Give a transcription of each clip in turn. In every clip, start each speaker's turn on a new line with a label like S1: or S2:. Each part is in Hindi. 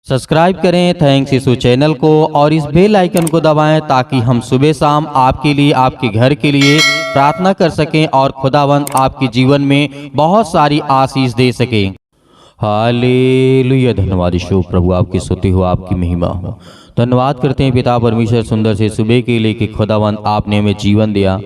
S1: सब्सक्राइब करें थैंक्स यीशु चैनल को और इस बेल आइकन को दबाएं ताकि हम सुबह शाम आपके लिए आपके घर के लिए प्रार्थना कर सकें और खुदावंद आपके जीवन में बहुत सारी आशीष दे सके। हालेलुया। धन्यवाद यीशु प्रभु, आपकी स्तुति हो, आपकी महिमा हो। धन्यवाद करते हैं पिता परमेश्वर सुंदर से सुबह के लिए कि खुदावंद आपने हमें जीवन दिया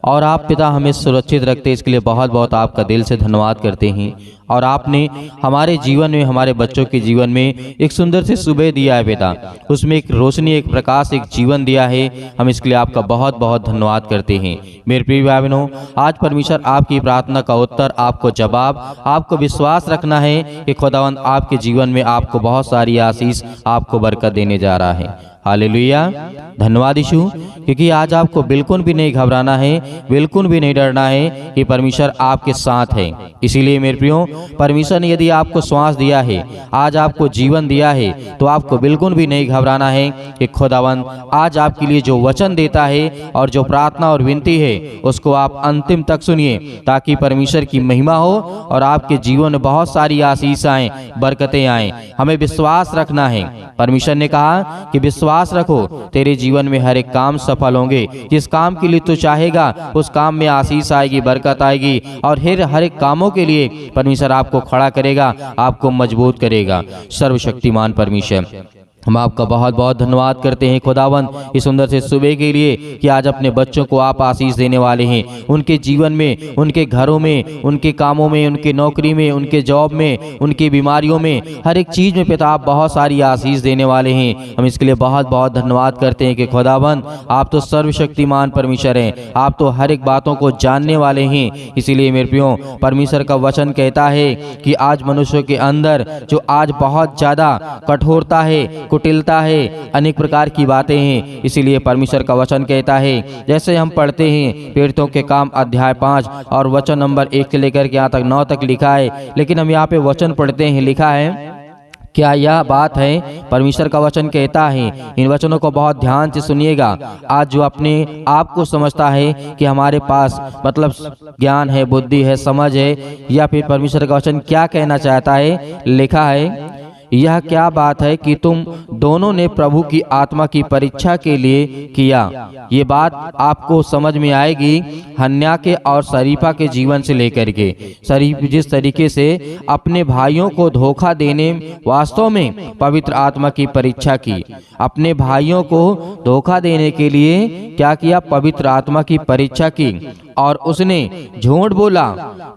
S1: और आप पिता हमें सुरक्षित रखते, इसके लिए बहुत बहुत आपका दिल से धन्यवाद करते हैं। और आपने हमारे जीवन में, हमारे बच्चों के जीवन में एक सुंदर से सुबह दिया है पिता, उसमें एक रोशनी, एक प्रकाश, एक जीवन दिया है। हम इसके लिए आपका बहुत बहुत धन्यवाद करते हैं। मेरे प्रिय भाई बहनों, आज परमेश्वर आपकी प्रार्थना का उत्तर, आपको जवाब, आपको विश्वास रखना है कि खुदावंद आपके जीवन में आपको बहुत सारी आशीष, आपको बरकत देने जा रहा है। हालेलुया। धन्यवाद यीशु, क्योंकि आज आपको बिल्कुल भी नहीं घबराना है, बिल्कुल भी नहीं डरना है कि परमेश्वर आपके साथ है। इसीलिए मेरे प्रियो, परमेश्वर ने यदि आपको श्वास दिया है, आज आपको जीवन दिया है, तो आपको बिल्कुल भी नहीं घबराना है कि खुदावंद आज आपके लिए जो वचन देता है और जो प्रार्थना और विनती है उसको आप अंतिम तक सुनिए, ताकि परमेश्वर की महिमा हो और आपके जीवन में बहुत सारी आशीष आए, बरकतें आए। हमें विश्वास रखना है। परमेश्वर ने कहा कि विश्वास रखो, तेरे जीवन में हर एक काम सफल होंगे। जिस काम के लिए तू चाहेगा उस काम में आशीष आएगी, बरकत आएगी और हर एक कामों के लिए परमेश्वर आपको खड़ा करेगा, आपको मजबूत करेगा। सर्वशक्तिमान परमेश्वर, हम आपका बहुत बहुत धन्यवाद करते हैं खुदावंद इस सुंदर से सुबह के लिए कि आज अपने बच्चों को आप आशीष देने वाले हैं। उनके जीवन में, उनके घरों में, उनके कामों में, उनकी नौकरी में, उनके जॉब में, उनकी बीमारियों में, हर एक चीज़ में पिता आप बहुत सारी आशीष देने वाले हैं। हम इसके लिए बहुत बहुत धन्यवाद करते हैं कि खुदावंद आप तो सर्वशक्तिमान परमेश्वर हैं, आप तो हर एक बातों को जानने वाले हैं। इसीलिए मेरे प्रियो, परमेश्वर का वचन कहता है कि आज मनुष्य के अंदर जो आज बहुत ज़्यादा कठोरता है, कुटिलता है, अनेक प्रकार की बातें हैं। इसीलिए परमेश्वर का वचन कहता है, जैसे हम पढ़ते हैं प्रेरितों के काम अध्याय 5 और वचन नंबर 1 से लेकर के यहाँ तक 9 तक लिखा है, लेकिन हम यहाँ पे वचन पढ़ते हैं, लिखा है, क्या यह बात है? परमेश्वर का वचन कहता है, इन वचनों को बहुत ध्यान से सुनिएगा। आज जो अपने आप को समझता है कि हमारे पास मतलब ज्ञान है, बुद्धि है, समझ है, या फिर परमेश्वर का वचन क्या कहना चाहता है, लिखा है, यह क्या बात है कि तुम दोनों ने प्रभु की आत्मा की परीक्षा के लिए किया। ये बात आपको समझ में आएगी हन्या के और शरीफा के जीवन से लेकर के। शरीफ जिस तरीके से अपने भाइयों को धोखा देने वास्तव में पवित्र आत्मा की परीक्षा की, अपने भाइयों को धोखा देने के लिए क्या किया? पवित्र आत्मा की परीक्षा की और उसने झूठ बोला।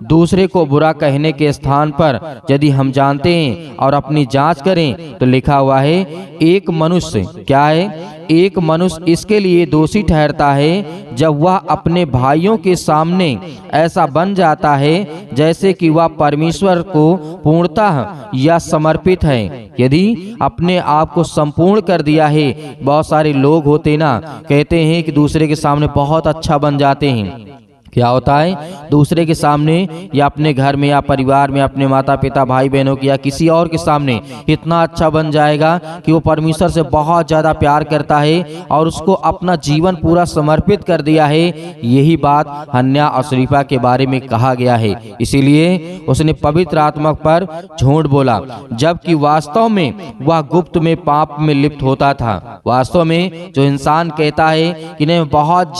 S1: दूसरे को बुरा कहने के स्थान पर यदि हम जानते हैं और अपनी जांच करें तो लिखा हुआ है, एक मनुष्य, क्या है? एक मनुष्य इसके लिए दोषी ठहरता है जब वह अपने भाइयों के सामने ऐसा बन जाता है जैसे कि वह परमेश्वर को पूर्णतः या समर्पित है। यदि अपने आप को संपूर्ण कर दिया है, बहुत सारे लोग होते ना, कहते हैं कि दूसरे के सामने बहुत अच्छा बन जाते हैं। क्या होता है? दूसरे के सामने या अपने घर में या परिवार में, अपने माता पिता, भाई बहनों की या किसी और के सामने इतना अच्छा बन जाएगा कि वो परमेश्वर से बहुत ज़्यादा प्यार करता है और उसको अपना जीवन पूरा समर्पित कर दिया है। यही बात हन्या और शरीफा के बारे में कहा गया है। इसीलिए उसने पवित्र आत्मा पर झूठ बोला, जबकि वास्तव में वह गुप्त में पाप में लिप्त होता था। वास्तव में जो इंसान कहता है कि नहीं, बहुत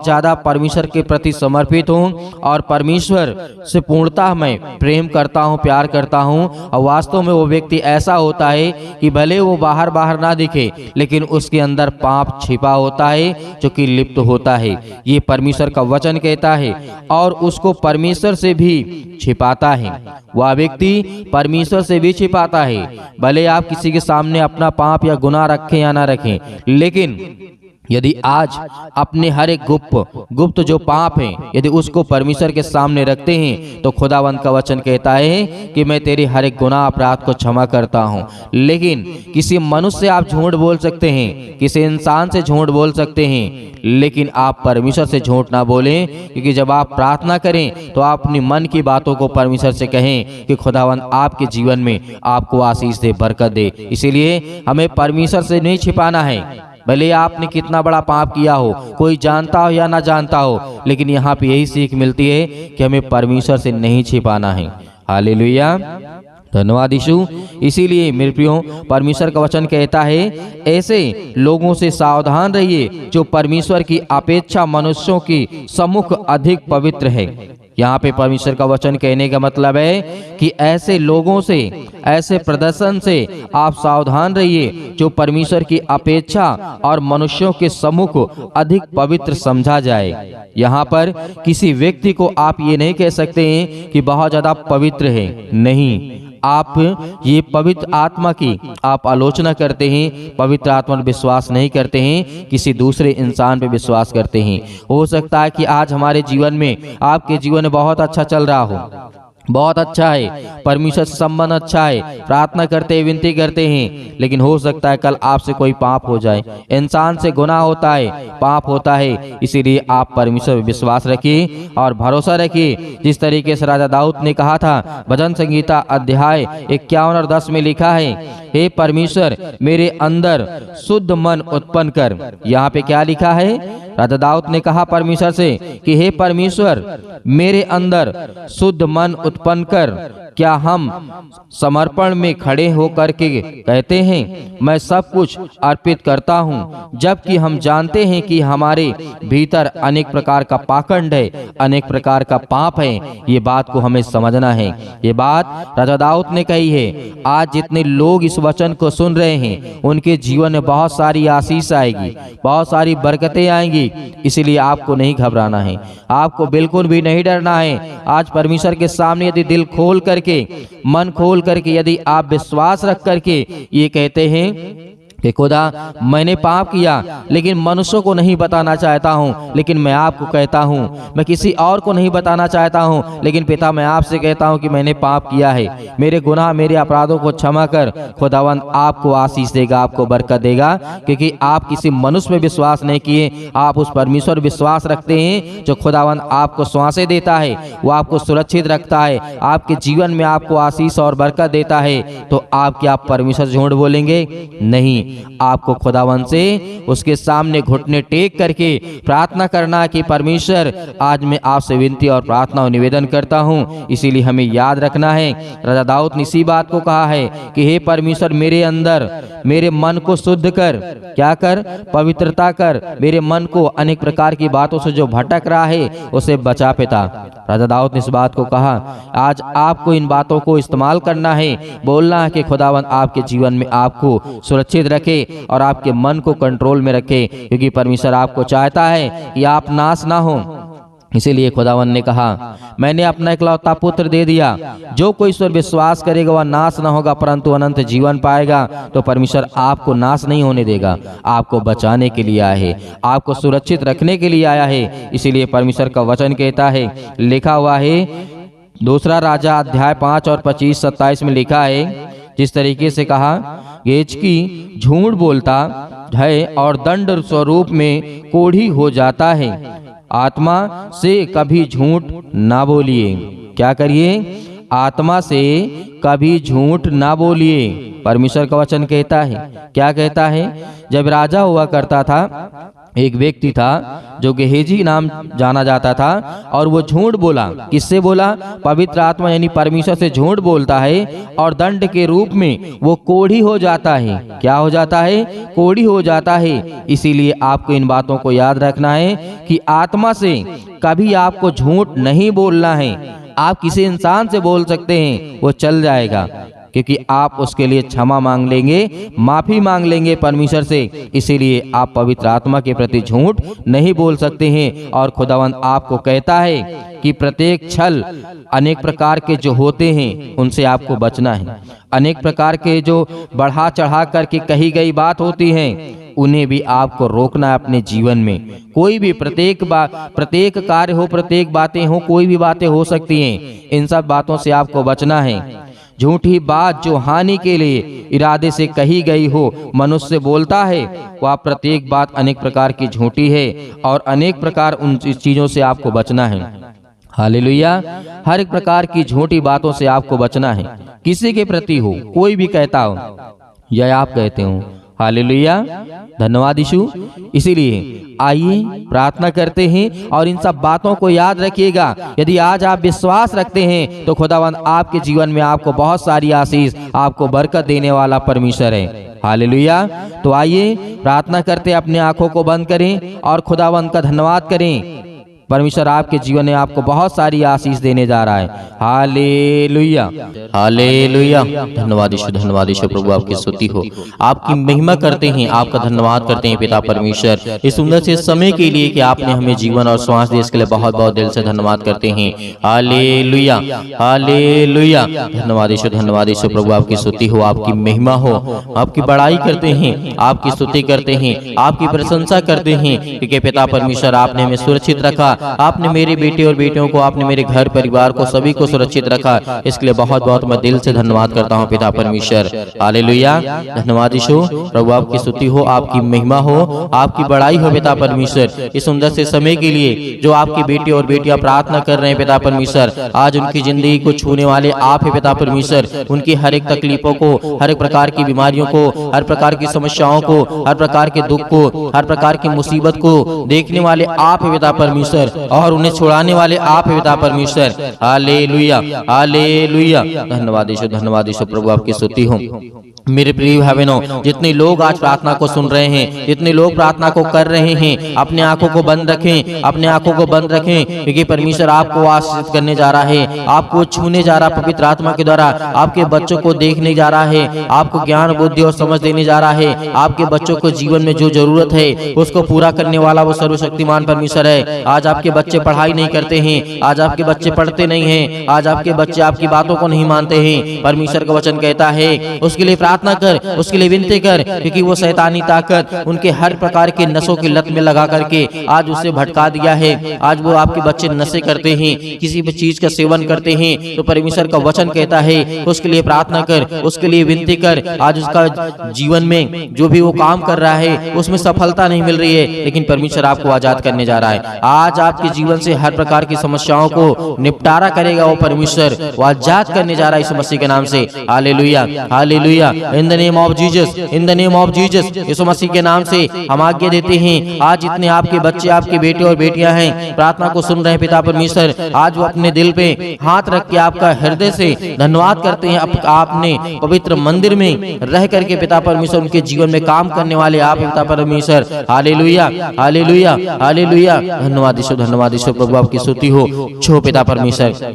S1: ज़्यादा परमेश्वर के प्रति समर्पित हूँ और परमेश्वर से पूर्णतः मैं प्रेम करता हूँ, प्यार करता हूँ, और वास्तव में वो व्यक्ति ऐसा होता है कि भले वो बाहर ना दिखे, लेकिन उसके अंदर पाप छिपा होता है जो कि लिप्त होता है। ये परमेश्वर का वचन कहता है और उसको परमेश्वर से भी छिपाता है। वह व्यक्ति परमेश्वर से भी छिपाता है। भले आप किसी के सामने अपना पाप या गुनाह रखें या ना रखें, लेकिन यदि आज अपने हर एक गुप्त जो पाप है, यदि उसको परमेश्वर के सामने रखते हैं तो खुदावंत का वचन कहता है कि मैं तेरे हर एक गुनाह अपराध को क्षमा करता हूं। लेकिन किसी मनुष्य से आप झूठ बोल सकते हैं, किसी इंसान से झूठ बोल सकते हैं, लेकिन आप परमेश्वर से झूठ ना बोलें, क्योंकि जब आप प्रार्थना करें तो आप अपनी मन की बातों को परमेश्वर से कहें कि खुदावंत आपके जीवन में आपको आशीष दे, बरकत दे। इसीलिए हमें परमेश्वर से नहीं छिपाना है। भले आपने कितना बड़ा पाप किया हो, कोई जानता हो या ना जानता हो, लेकिन यहाँ पे यही सीख मिलती है कि हमें परमेश्वर से नहीं छिपाना है। हालेलुया। धन्यवाद यीशु। इसीलिए मेरे प्रियो, परमेश्वर का वचन कहता है, ऐसे लोगों से सावधान रहिए जो परमेश्वर की अपेक्षा मनुष्यों की सम्मुख अधिक पवित्र है। यहाँ पे परमेश्वर का वचन कहने का मतलब है कि ऐसे लोगों से, ऐसे प्रदर्शन से आप सावधान रहिए जो परमेश्वर की अपेक्षा और मनुष्यों के सम्मुख अधिक पवित्र समझा जाए। यहाँ पर किसी व्यक्ति को आप ये नहीं कह सकते हैं कि बहुत ज्यादा पवित्र है, नहीं। आप ये पवित्र आत्मा की आप आलोचना करते हैं, पवित्र आत्मा पर विश्वास नहीं करते हैं, किसी दूसरे इंसान पे विश्वास करते हैं। हो सकता है कि आज हमारे जीवन में, आपके जीवन में बहुत अच्छा चल रहा हो, बहुत अच्छा है, परमेश्वर से संबंध अच्छा है, प्रार्थना करते हैं, विनती करते हैं, लेकिन हो सकता है कल आपसे कोई पाप हो जाए। इंसान से गुनाह होता है, पाप होता है। इसीलिए आप परमेश्वर पर विश्वास रखिए और भरोसा रखिए। जिस तरीके से राजा दाऊद ने कहा था, भजन संगीता अध्याय 51 और 10 में लिखा है, हे परमेश्वर मेरे अंदर शुद्ध मन उत्पन्न कर। यहाँ पे क्या लिखा है? राजा दाऊद ने कहा परमेश्वर से कि हे परमेश्वर मेरे अंदर शुद्ध मन उत्पन्न कर। क्या हम समर्पण में खड़े होकर के कहते हैं मैं सब कुछ अर्पित करता हूँ, जबकि हम जानते हैं कि हमारे भीतर अनेक प्रकार का पाखंड है, अनेक प्रकार का पाप है। ये बात को हमें समझना है। ये बात राजा दाऊद ने कही है। आज जितने लोग इस वचन को सुन रहे हैं उनके जीवन में बहुत सारी आशीष आएगी, बहुत सारी बरकतें आएंगी। इसलिए आपको नहीं घबराना है, आपको बिल्कुल भी नहीं डरना है। आज परमेश्वर के सामने यदि दिल खोल करके, मन खोल करके यदि आप विश्वास रख करके ये कहते हैं कि खुदा मैंने पाप किया लेकिन मनुष्यों को नहीं बताना चाहता हूँ, लेकिन मैं आपको कहता हूँ, मैं किसी और को नहीं बताना चाहता हूँ, लेकिन पिता मैं आपसे कहता हूँ कि मैंने पाप किया है, मेरे गुनाह मेरे अपराधों को क्षमा कर। खुदावंद आपको आशीष देगा, आपको बरकत देगा, क्योंकि आप किसी मनुष्य में विश्वास नहीं किए, आप उस परमेश्वर विश्वास रखते हैं जो खुदावंद आपको श्वासें देता है, वो आपको सुरक्षित रखता है, आपके जीवन में आपको आशीष और बरकत देता है। तो आप क्या परमेश्वर झूठ बोलेंगे? नहीं। आपको खुदावन से उसके सामने घुटने टेक करके प्रार्थना करना कि परमेश्वर आज मैं आपसे विनती और प्रार्थना और निवेदन करता हूं। इसीलिए हमें याद रखना है, राजा दाऊद ने इसी बात को कहा है कि हे परमेश्वर मेरे अंदर मेरे मन को शुद्ध कर, क्या कर? पवित्रता कर। मेरे मन को अनेक प्रकार की बातों से जो भटक रहा है उसे बचा पिता। राजा दाऊद ने इस बात को कहा। आज आपको इन बातों को इस्तेमाल करना है, बोलना है कि खुदावन आपके जीवन में आपको सुरक्षित रखे और आपके मन को कंट्रोल में रखे, क्योंकि परमेश्वर आपको चाहता है कि आप नाश ना हो। इसीलिए खुदावन ने कहा मैंने अपना इकलौता पुत्र दे दिया, जो कोई इस पर विश्वास करेगा वह नाश ना होगा परंतु अनंत जीवन पाएगा। तो परमेश्वर आपको नाश नहीं होने देगा, आपको बचाने के लिए आया है, आपको सुरक्षित रखने के लिए आया है। इसीलिए परमेश्वर का वचन कहता है, लिखा हुआ है दूसरा राजा अध्याय 5 और 25-27 में लिखा है, जिस तरीके से कहा, गेचकी झूठ बोलता है और दंड स्वरूप में कोढ़ी हो जाता है, आत्मा से कभी झूठ ना बोलिए। क्या करिए? आत्मा से कभी झूठ ना बोलिए। परमेश्वर का वचन कहता है, क्या कहता है? जब राजा हुआ करता था, एक व्यक्ति था जो गेहेजी नाम जाना जाता था, और वो झूठ बोला। किससे बोला? पवित्र आत्मा यानी परमेश्वर से झूठ बोलता है और दंड के रूप में वो कोढ़ी हो जाता है। क्या हो जाता है? कोढ़ी हो जाता है। इसीलिए आपको इन बातों को याद रखना है कि आत्मा से कभी आपको झूठ नहीं बोलना है। आप किसी इंसान से बोल सकते हैं, वो चल जाएगा, क्योंकि आप उसके लिए क्षमा मांग लेंगे, माफी मांग लेंगे परमेश्वर से। इसीलिए आप पवित्र आत्मा के प्रति झूठ नहीं बोल सकते हैं। और खुदावंद आपको कहता है कि प्रत्येक छल अनेक प्रकार के जो होते हैं उनसे आपको बचना है। अनेक प्रकार के जो बढ़ा चढ़ा करके कही गई बात होती हैं उन्हें भी आपको रोकना है अपने जीवन में। कोई भी प्रत्येक कार्य हो, प्रत्येक बातें हो, कोई भी बातें हो सकती हैं, इन सब बातों से आपको बचना है। झूठी बात जो हानि के लिए इरादे से कही गई हो, मनुष्य बोलता है, वह प्रत्येक बात अनेक प्रकार की झूठी है और अनेक प्रकार उन चीजों से आपको बचना है। हालेलुया। हर एक प्रकार की झूठी बातों से आपको बचना है, किसी के प्रति हो, कोई भी कहता हो या आप कहते हो। हालेलुया, धन्यवाद यीशु। इसीलिए आइए प्रार्थना करते हैं और इन सब बातों को याद रखिएगा। यदि आज आप विश्वास रखते हैं तो खुदावंद आपके जीवन में आपको बहुत सारी आशीष, आपको बरकत देने वाला परमेश्वर है। हालेलुया। तो आइए प्रार्थना करते, अपने आंखों को बंद करें और खुदावंद का धन्यवाद करें। परमेश्वर आपके जीवन में आपको बहुत सारी आशीष देने जा रहा है। हालेलुया, हालेलुया, धन्यवाद यीशु, धन्यवाद यीशु। प्रभु आपकी स्तुति हो, आपकी महिमा करते हैं, आपका धन्यवाद करते हैं पिता परमेश्वर, इस सुंदर से समय के लिए कि आपने हमें जीवन और श्वास दिया, इसके लिए बहुत बहुत दिल से धन्यवाद करते हैं। हालेलुया, हालेलुया, धन्यवाद यीशु, धन्यवाद यीशु। प्रभु आपकी स्तुति हो, आपकी महिमा हो, आपकी बड़ाई करते हैं, आपकी स्तुति करते हैं, आपकी प्रशंसा करते हैं, क्योंकि पिता परमेश्वर आपने हमें सुरक्षित रखा, आपने मेरे बेटे और बेटियों को, आपने मेरे घर परिवार को, सभी को सुरक्षित रखा। इसके लिए बहुत बहुत मैं दिल से धन्यवाद करता हूँ पिता परमेश्वर। हालेलुया, धन्यवाद यीशु। प्रभु आपकी स्तुति हो, आपकी महिमा हो, आपकी बड़ाई हो पिता परमेश्वर, इस सुंदर से समय के लिए जो आपके बेटे और बेटियां प्रार्थना कर रहे हैं पिता परमेश्वर। आज उनकी जिंदगी को छूने वाले आप है पिता परमेश्वर। उनकी हर एक तकलीफों को, हर एक प्रकार की बीमारियों को, हर प्रकार की समस्याओं को, हर प्रकार के दुख को, हर प्रकार की मुसीबत को देखने वाले आप है पिता परमेश्वर, और उन्हें छुड़ाने वाले आप है पिता परमेश्वर। हालेलुया, हालेलुया, धन्यवाद यीशु, धन्यवाद यीशु। प्रभु आपकी स्तुति हो। मेरे प्रिय भाई बहनों, जितने लोग आज प्रार्थना को सुन रहे हैं, जितने लोग प्रार्थना को कर रहे हैं, अपने आंखों को बंद रखें, अपने आंखों को बंद रखें, क्योंकि परमेश्वर आपको आशीषित करने जा रहा है, आपको छूने जा रहा है पवित्र आत्मा के द्वारा, आपके बच्चों को देखने जा रहा है, आपको ज्ञान बुद्धि और समझ देने जा रहा है। आपके बच्चों को जीवन में जो जरूरत है उसको पूरा करने वाला वो सर्वशक्तिमान परमेश्वर है। आज आपके बच्चे पढ़ाई नहीं करते हैं, आज आपके बच्चे पढ़ते नहीं हैं, आज आपके बच्चे आपकी बातों को नहीं मानते हैं। परमेश्वर का वचन कहता है उसके लिए प्रार्थना कर, उसके लिए विनती कर, क्योंकि वो शैतानी ताकत उनके हर प्रकार के नशों की लत में लगा करके आज उसे भटका दिया है। आज वो आपके बच्चे नशे करते हैं, किसी भी चीज का सेवन करते हैं, तो परमेश्वर का वचन कहता है उसके लिए प्रार्थना कर, उसके लिए विनती कर। आज उसका जीवन में जो भी वो काम कर रहा है उसमें सफलता नहीं मिल रही है, लेकिन परमेश्वर आपको आजाद करने जा रहा है। आज आपके जीवन से हर प्रकार की समस्याओं को निपटारा करेगा वो परमेश्वर, वो आजाद करने जा रहा है इस मसीह के नाम से। Hallelujah, hallelujah, in the name of Jesus, in the name of Jesus, Yeshu Masih के नाम से हम आज्ञा देते हैं। आज जितने आपके बच्चे, आपके बेटे और बेटियां हैं, प्रार्थना को सुन रहे हैं पिता परमेश्वर, आज वो अपने दिल पे हाथ रख के आपका हृदय से धन्यवाद करते हैं। आपने पवित्र मंदिर में रह करके पिता परमेश्वर उनके जीवन में काम करने वाले आप पिता परमेश्वर। हालेलुया, हालेलुया, हालेलुया, धन्यवाद यीशु, धन्यवाद यीशु। प्रभु आपकी स्तुति हो छो पिता परमेश्वर।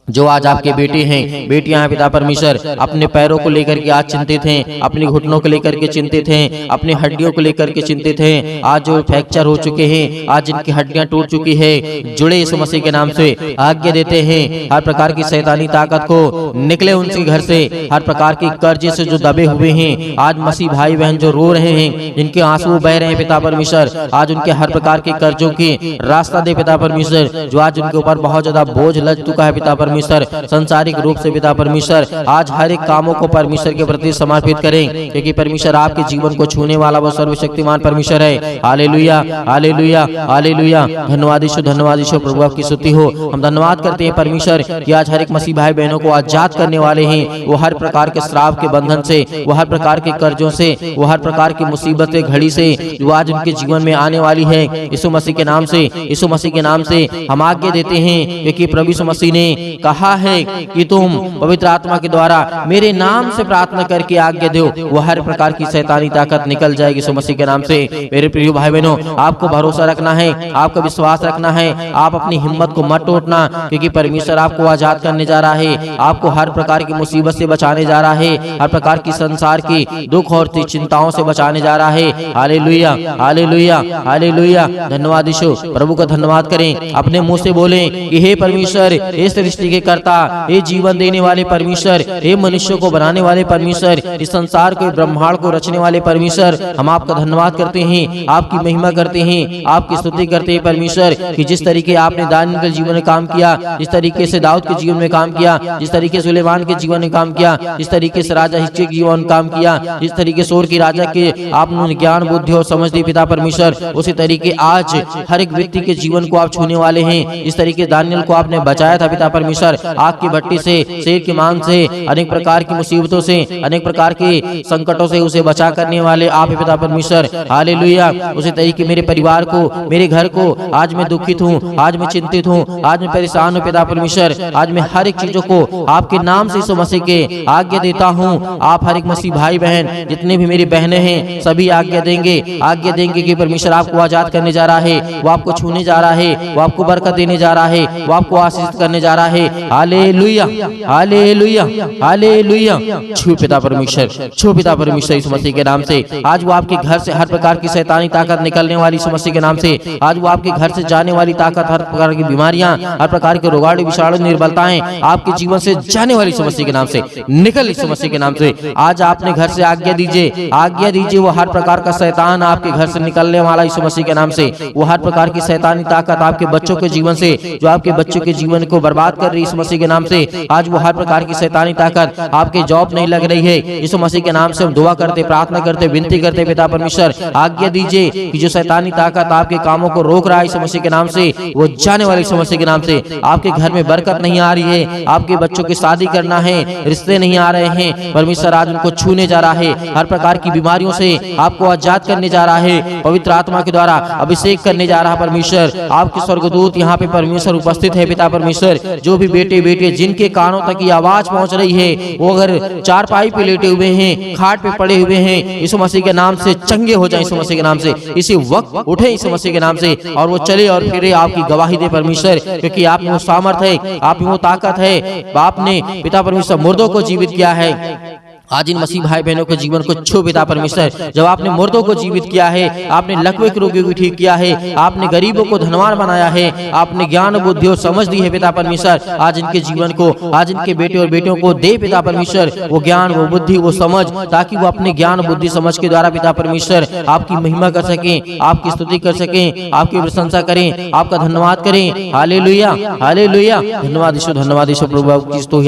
S1: जो आज आपके बेटे हैं, बेटियां हैं पिता परमेश्वर, अपने पैरों को लेकर के आज चिंतित हैं, अपने घुटनों को लेकर के चिंतित हैं, अपनी हड्डियों को लेकर के चिंतित हैं, आज जो फ्रैक्चर हो चुके हैं, आज जिनकी हड्डियां टूट चुकी है, जुड़े यीशु मसीह के नाम से आज्ञा देते हैं हर प्रकार की शैतानी ताकत को निकले उनके घर से, हर प्रकार की कर्ज से जो दबे हुए हैं, आज मसीह भाई बहन जो रो रहे हैं, जिनके आंसू बह रहे हैं पिता परमेश्वर, आज उनके हर प्रकार के कर्जों की रास्ता दे पिता परमेश्वर। जो आज उनके ऊपर बहुत ज्यादा बोझ लग चुका है पिता परमेश्वर, संसारिक रूप से पिता परमेश्वर, आज हर एक कामों को परमेश्वर के प्रति समर्पित करें, क्योंकि परमेश्वर आपके जीवन को छूने वाला वो सर्वशक्तिमान परमेश्वर है। हालेलुया, हालेलुया, हालेलुया, धन्यवाद यीशु, धन्यवाद यीशु। प्रभु आपकी स्तुति हो। हम धन्यवाद करते हैं परमेश्वर कि आज हर एक मसीह भाई बहनों को आजाद करने वाले हैं। वो हर प्रकार के श्राप के बंधन से, वो हर प्रकार के कर्जों से, वो हर प्रकार की मुसीबत घड़ी से जो आज उनके जीवन में आने वाली है, यीशु मसीह के नाम से, यीशु मसीह के नाम से हम आज्ञा देते हैं, क्योंकि प्रभु यीशु मसीह ने कहा है कि तुम पवित्र आत्मा के द्वारा मेरे नाम से प्रार्थना करके आज्ञा दो, वो हर प्रकार की शैतानी ताकत निकल जाएगी यीशु मसीह के नाम से। मेरे प्रिय भाई बहनों, आपको भरोसा रखना है, आपका विश्वास रखना है, आप अपनी हिम्मत को मत टूटना, क्योंकि परमेश्वर आपको आजाद करने जा रहा है, आपको हर प्रकार की मुसीबत से बचाने जा रहा है, हर प्रकार की संसार की दुख और चिंताओं से बचाने जा रहा है। हालेलुया, हालेलुया, हालेलुया, धन्यवाद यीशु। प्रभु का धन्यवाद करें, अपने मुंह से बोलें कि हे परमेश्वर, हे सृष्टि के कर्ता, हे जीवन देने वाले परमेश्वर, हे मनुष्य को बनाने वाले परमेश्वर, इस संसार को, ब्रह्मांड को रचने वाले परमेश्वर, हम आपका धन्यवाद करते हैं, आपकी महिमा करते हैं, आपकी स्तुति करते हैं परमेश्वर, कि जिस तरीके आपने दानियेल के जीवन में काम किया, जिस तरीके से दाऊद के जीवन में काम किया, जिस तरीके से सुलेमान के जीवन में काम किया, जिस तरीके से राजा हिजकिय्याह के जीवन में काम किया, जिस तरीके से की राजा के आपने ज्ञान बुद्धि और समझ दी पिता परमेश्वर, उसी तरीके आज हर एक व्यक्ति के जीवन
S2: जीवन को आप छूने वाले हैं। इस तरीके दानियल को आपने बचाया था पिता परमेश्वर, आग की भट्टी से, शेर के मांस से, अनेक प्रकार की मुसीबतों से, अनेक प्रकार के संकटों से उसे बचा करने वाले आप ही पिता परमेश्वर। हालेलुया। उसी तरीके मेरे परिवार को, मेरे घर को, आज मैं दुखित हूँ, आज मैं चिंतित हूँ, आज मैं परेशान हूँ पिता परमेश्वर, आज मैं हर एक चीजों को आपके नाम से यीशु मसीह के आज्ञा देता हूँ। आप हर एक मसीह भाई बहन, जितने भी मेरी बहनें हैं, सभी आज्ञा देंगे कि परमेश्वर आपको आजाद करने जा रहा है, वो आपको छूने जा रहा है, वो आपको बरकत देने जा रहा है, वो आपको आशीष करने जा रहा है। Hallelujah, hallelujah, hallelujah. छू पिता परमेश्वर, छू पिता परमेश्वर यीशु मसीह के नाम से। आज वो आपके घर से हर प्रकार की शैतानी ताकत निकलने वाली यीशु मसीह के नाम से। आज वो आपके घर से जाने वाली ताकत, हर प्रकार की बीमारियां, हर प्रकार के रोगाणु विषाणु निर्बलताएं आपके जीवन से जाने वाली यीशु मसीह के नाम से निकल यीशु मसीह के नाम से। आज आपने घर से आज्ञा दीजिए, आज्ञा दीजिए, वो हर प्रकार का शैतान आपके घर से निकलने वाला यीशु मसीह के नाम से। वो हर प्रकार की शैतानी ताकत आपके बच्चों के जीवन से, जो आपके बच्चों के जीवन को बर्बाद कर रही है यीशु मसीह के नाम से, आज वो हर प्रकार की शैतानी ताकत, आपके जॉब नहीं लग रही है, यीशु मसीह के नाम से हम दुआ करते, प्रार्थना करते, विनती करते पिता परमेश्वर, आज्ञा दीजिए कि जो शैतानी ताकत आपके कामों को रोक रहा है यीशु मसीह के नाम से, वो जाने वाले यीशु मसीह के नाम से। आपके घर में बरकत नहीं आ रही है, आपके बच्चों की शादी करना है, रिश्ते नहीं आ रहे हैं, परमेश्वर आज उनको छूने जा रहा है, हर प्रकार की बीमारियों से आपको आजाद करने जा रहा है, पवित्र आत्मा के द्वारा अभिषेक करने जा रहा है परमेश्वर। आपके स्वर्गदूत यहाँ पे परमेश्वर उपस्थित है पिता परमेश्वर। जो भी बेटे बेटे जिनके कानों तक ये आवाज पहुंच रही है, वो अगर चारपाई पे लेटे हुए हैं, खाट पे पड़े हुए हैं, यीशु मसीह के नाम से चंगे हो जाए, यीशु मसीह के नाम से इसी वक्त उठे यीशु मसीह के नाम से, और वो चले और फिरे आपकी गवाही दे परमेश्वर, क्योंकि आप में वो सामर्थ है, आप में वो ताकत है। आपने पिता परमेश्वर मुर्दों को जीवित किया है। आज इन मसीह भाई बहनों के जीवन को छू पिता परमेश्वर। जब आपने मुर्दों को जीवित किया है, आपने लकवे के रोगियों को ठीक किया है, आपने गरीबों को धनवान बनाया है, आपने ज्ञान बुद्धि और समझ दी है पिता परमेश्वर। आज इनके जीवन को, आज इनके बेटे और बेटियों को दे पिता परमेश्वर वो ज्ञान, वो बुद्धि, वो समझ, ताकि वो अपने ज्ञान बुद्धि समझ के द्वारा पिता परमेश्वर आपकी महिमा कर सकें, आपकी स्तुति कर सकें, आपकी प्रशंसा करें, आपका धन्यवाद करें। Hallelujah, hallelujah. धन्यवाद यीशु, धन्यवाद यीशु प्रभु,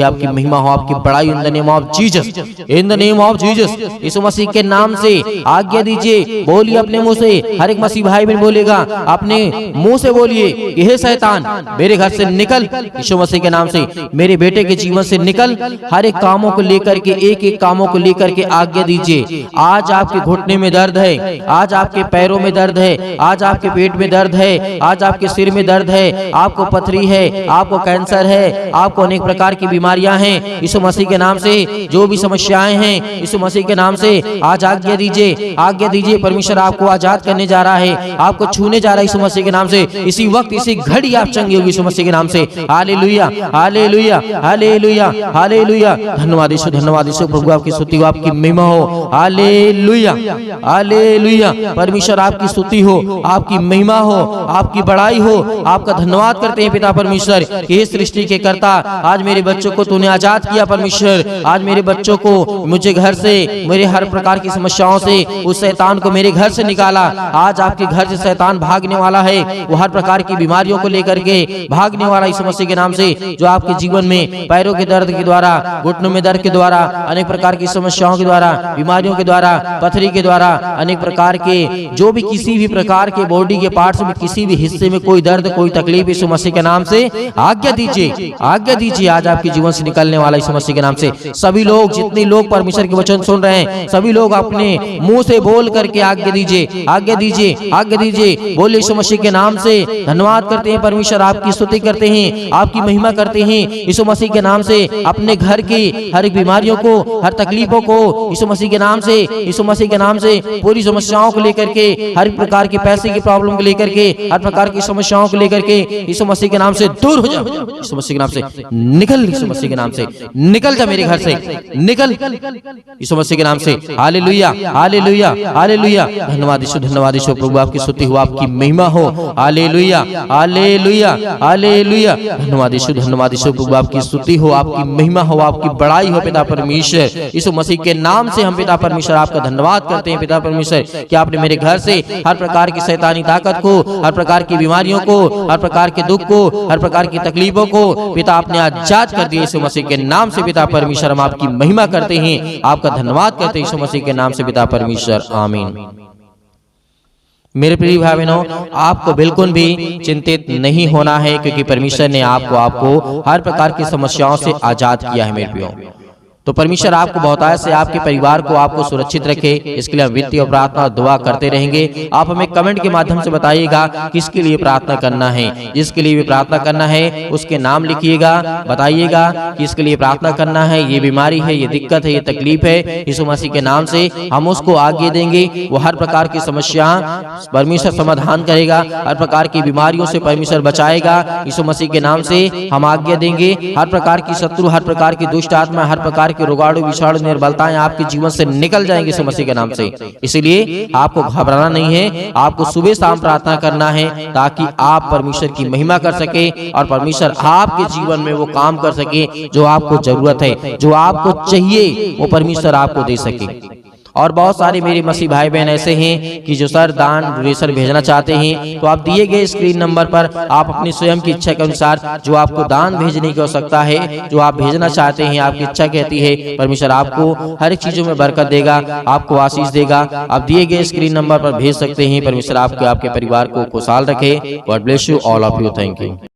S2: आपकी महिमा हो, आपकी बड़ाई in the name of Jesus, in the name of Jesus. Yeshu Masih के नाम से आज्ञा दीजिए, बोलिए अपने मुंह से, हर एक मसीह भाई बहन बोलेगा, अपने मुंह से बोलिए कि हे शैतान मेरे घर से निकल, यीशु मसीह के नाम से मेरे बेटे के जीवन से निकल। हर एक कामों को लेकर के, एक एक कामों को लेकर के आज्ञा दीजिए। आज आपके घुटने में दर्द है, आज आपके पैरों में दर्द है, आज आपके पेट में दर्द है, आज आपके सिर में दर्द है, आपको पथरी है, आपको कैंसर है, आपको अनेक प्रकार की बीमारियां हैं, यीशु मसीह के नाम से जो भी समस्याएं हैं यीशु मसीह के नाम से आज आज्ञा दीजिए, आज्ञा दीजिए। परमेश्वर आपको आजाद करने जा रहा है, आपको छूने जा रहा है यीशु मसीह के नाम से। इसी वक्त, इसी घड़ी आप चंगे होगी यीशु मसीह के नाम से। Hallelujah, hallelujah, hallelujah, hallelujah. धन्यवाद यीशु, धन्यवाद यीशु प्रभु, आपकी स्तुति हो, आपकी महिमा हो। Hallelujah, hallelujah. परमेश्वर आपकी स्तुति हो, आपकी महिमा हो, आपकी बड़ाई हो। आपका धन्यवाद करते हैं पिता परमेश्वर कि इस सृष्टि के कर्ता, आज मेरे बच्चों को तूने आजाद किया परमेश्वर। आज मेरे बच्चों को, मुझे घर से, मेरे हर प्रकार की समस्याओं से, उस शैतान को मेरे घर से निकाला। आज आपके घर से शैतान भागने वाला है, वो हर प्रकार की बीमारियों को लेकर के भागने वाला यीशु मसीह के नाम से। जो आपके जीवन में पैरों के दर्द के द्वारा, घुटनों में दर्द के द्वारा, अनेक प्रकार की समस्याओं के द्वारा, बीमारियों के द्वारा, पथरी के द्वारा, अनेक प्रकार के जो भी किसी भी प्रकार के बॉडी के पार्ट्स में किसी भी हिस्से में कोई दर्द, कोई तकलीफ, यीशु मसीह के नाम से आज्ञा दीजिए, आज्ञा दीजिए। आज आपके जीवन से निकलने वाला यीशु मसीह के नाम से सभी लोग, जितने लोग परमेश्वर के वचन सुन रहे हैं, सभी लोग अपने मुंह से बोल करके आज्ञा दीजिए, आज्ञा दीजिए, आज्ञा दीजिए। बोले यीशु मसीह के नाम से धन्यवाद करते हैं परमेश्वर, आपकी स्तुति करते हैं, आपकी महिमा करते हैं। यीशु मसीह के नाम से अपने घर की हर एक बीमारियों को, हर तकलीफों को यीशु मसीह के नाम से, यीशु मसीह के नाम से पूरी समस्याओं को लेकर के, हर प्रकार की पैसे की प्रॉब्लम को लेकर के, हर प्रकार की समस्याओं को लेकर के यीशु मसीह के नाम से दूर हो जाओ। यीशु मसीह के नाम से निकल, यीशु मसीह के नाम से निकल जा मेरे घर से, निकल यीशु मसीह के नाम से। Hallelujah, hallelujah, hallelujah. धन्यवाद यीशु, धन्यवाद यीशु प्रभु, आपकी स्तुति हो, आपकी महिमा हो। Hallelujah, hallelujah, hallelujah. धन्यवाद यीशु, धन्यवाद यीशु प्रभु, आपकी स्तुति हो, आपकी महिमा हो, आपकी बड़ाई हो पिता परमेश्वर। यीशु मसीह के नाम से हम पिता परमेश्वर आपका धन्यवाद करते हैं पिता परमेश्वर कि आपने मेरे घर से हर प्रकार की शैतानी ताकत को, हर प्रकार की बीमारियों को, हर प्रकार के दुख को, हर प्रकार की तकलीफों को पिता आपने आजाद कर दिया। यीशु मसीह के नाम से पिता परमेश्वर हम आपकी महिमा करते हैं, आपका धन्यवाद करते हैं यीशु मसीह के नाम से पिता परमेश्वर, आमीन। मेरे प्रिय भाई बहनों, आपको बिल्कुल भी चिंतित नहीं होना है, क्योंकि परमेश्वर ने आपको हर प्रकार की समस्याओं से आजाद किया है मेरे प्रियो। तो परमेश्वर आपको बहुतायत से आपके परिवार को आपको सुरक्षित रखे, इसके लिए हम विनती और प्रार्थना और दुआ करते रहेंगे। आप हमें कमेंट के माध्यम से बताइएगा किसके लिए प्रार्थना करना है। जिसके लिए भी प्रार्थना करना है उसके नाम लिखिएगा, बताइएगा कि इसके लिए प्रार्थना करना है, ये बीमारी है, ये दिक्कत है, ये तकलीफ है, यीशु मसीह के नाम से हम उसको आगे देंगे। वो हर प्रकार की समस्या परमेश्वर समाधान करेगा, हर प्रकार की बीमारियों से परमेश्वर बचाएगा। यीशु मसीह के नाम से हम आज्ञा देंगे, हर प्रकार की शत्रु, हर प्रकार की दुष्ट आत्मा, हर प्रकार के रोगाणु विषाणु निर्बलताएं आपके जीवन से निकल जाएंगे यीशु मसीह के नाम से। इसलिए आपको घबराना नहीं है, आपको सुबह शाम प्रार्थना करना है, ताकि आप परमेश्वर की महिमा कर सके और परमेश्वर आपके जीवन में वो काम कर सके जो आपको जरूरत है, जो आपको चाहिए, वो परमेश्वर आपको दे सके। और बहुत सारे मेरे मसीह भाई बहन ऐसे हैं कि जो सर दान डोनेशन भेजना चाहते हैं, तो आप दिए गए स्क्रीन नंबर पर आप अपनी स्वयं की इच्छा के अनुसार जो आपको दान भेजने की आवश्यकता है, जो आप भेजना चाहते हैं, आपकी इच्छा कहती है, परमेश्वर आपको हर एक चीजों में बरकत देगा, आपको आशीष देगा। आप दिए गए स्क्रीन नंबर पर भेज सकते हैं। परमेश्वर आपके परिवार को खुशहाल रखे। God bless you all of you. Thank you.